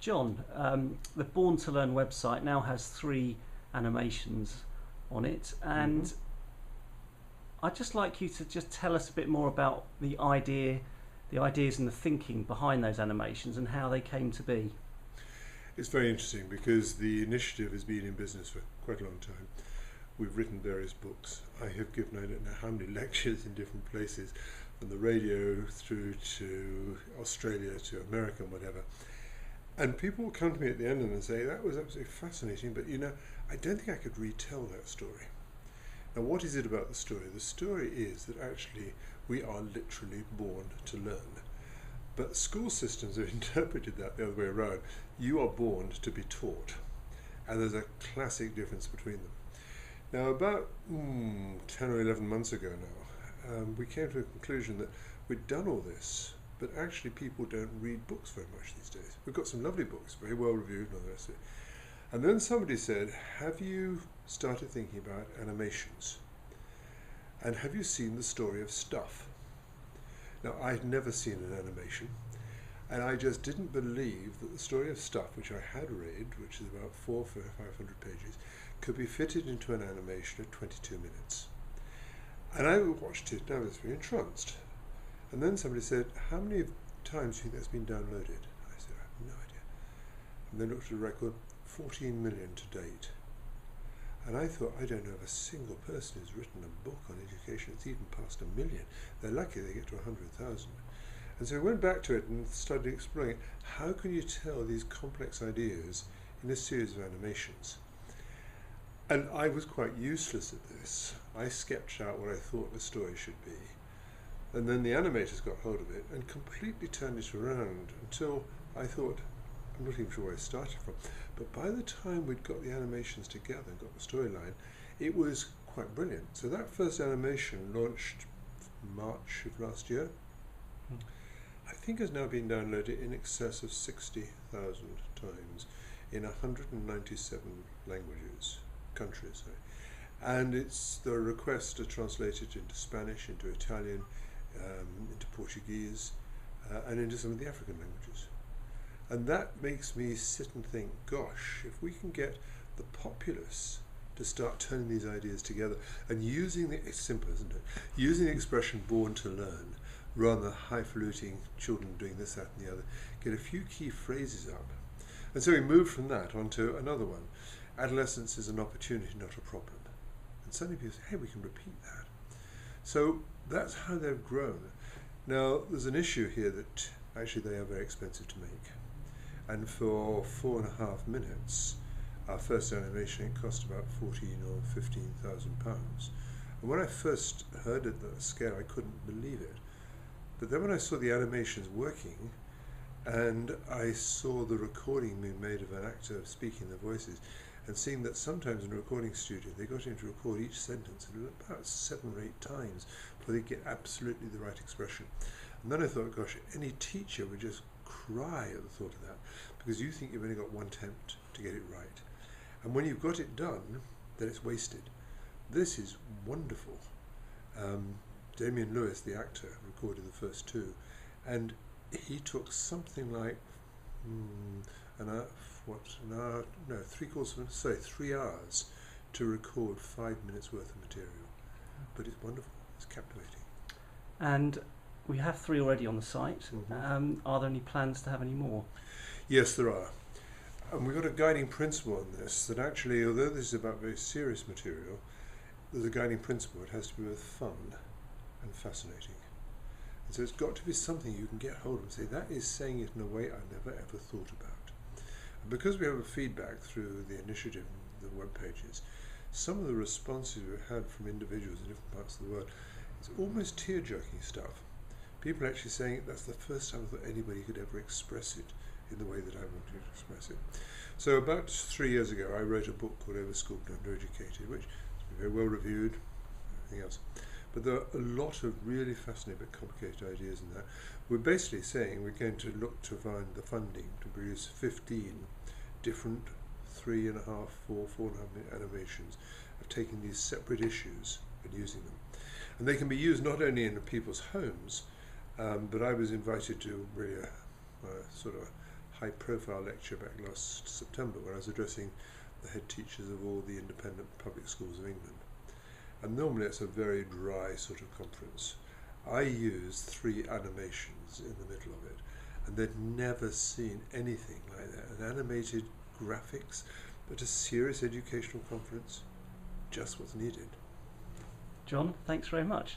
John, the Born to Learn website now has 3 animations on it, and I'd just like you to just tell us a bit more about the ideas and the thinking behind those animations and how they came to be. It's very interesting because the initiative has been in business for quite a long time. We've written various books. I have given, I don't know how many lectures in different places, from the radio through to Australia to America and whatever. And people will come to me at the end and say, that was absolutely fascinating, but I don't think I could retell that story. Now, what is it about the story? The story is that actually we are literally born to learn. But school systems have interpreted that the other way around. You are born to be taught. And there's a classic difference between them. Now, about 10 or 11 months ago now, we came to a conclusion that we'd done all this, but actually people don't read books very much these days. We've got some lovely books, very well reviewed and all the rest of it. And then somebody said, have you started thinking about animations? And have you seen the story of Stuff? Now, I'd never seen an animation, and I just didn't believe that the story of Stuff, which I had read, which is about 400 or 500 pages, could be fitted into an animation of 22 minutes. And I watched it, and I was very entranced. And then somebody said, how many times do you think that's been downloaded? I said, I have no idea. And they looked at the record, 14 million to date. And I thought, I don't know of a single person who's written a book on education that's even past 1 million. They're lucky they get to 100,000. And so I went back to it and started exploring it. How can you tell these complex ideas in a series of animations? And I was quite useless at this. I sketched out what I thought the story should be. And then the animators got hold of it and completely turned it around until I thought, I'm not even sure where I started from. But by the time we'd got the animations together and got the storyline, it was quite brilliant. So that first animation launched March of last year. I think has now been downloaded in excess of 60,000 times in 197 languages, countries. And it's the request to translate it into Spanish, into Italian, into Portuguese, and into some of the African languages. And that makes me sit and think, gosh, if we can get the populace to start turning these ideas together and using it's simple, isn't it? Using the expression born to learn, rather than highfalutin children doing this, that, and the other, get a few key phrases up. And so we moved from that onto another one. Adolescence is an opportunity, not a problem. And suddenly people say, hey, we can repeat that. So that's how they've grown. Now, there's an issue here that actually they are very expensive to make. And for 4.5 minutes, our first animation, it cost about 14 or 15,000 pounds. And when I first heard it at that scale, I couldn't believe it. But then when I saw the animations working, and I saw the recording being made of an actor speaking the voices, and seeing that sometimes in a recording studio, they got him to record each sentence about 7 or 8 times before they get absolutely the right expression. And then I thought, gosh, any teacher would just cry at the thought of that, because you think you've only got one attempt to get it right. And when you've got it done, then it's wasted. This is wonderful. Damian Lewis, the actor, recorded the first 2, and he took something like 3 hours to record 5 minutes worth of material. But it's wonderful, it's captivating. And we have 3 already on the site. Are there any plans to have any more? Yes, there are. And we've got a guiding principle on this, that actually, although this is about very serious material, there's a guiding principle. It has to be both fun and fascinating. And so it's got to be something you can get hold of and say, that is saying it in a way I never ever thought about. And because we have a feedback through the initiative and the web pages, some of the responses we've had from individuals in different parts of the world, it's almost tear-jerking stuff. People actually saying that's the first time I thought anybody could ever express it in the way that I wanted to express it. So about 3 years ago, I wrote a book called Overschooled and Undereducated, which has been very well reviewed, everything else. But there are a lot of really fascinating but complicated ideas in that. We're basically saying we're going to look to find the funding to produce 15 different 3.5, 4.5 minute animations of taking these separate issues and using them. And they can be used not only in people's homes, but I was invited to really a sort of high-profile lecture back last September when I was addressing the head teachers of all the independent public schools of England. And normally it's a very dry sort of conference. I used 3 animations in the middle of it, and they'd never seen anything like that. An animated graphics, but a serious educational conference, just what's needed. John, thanks very much.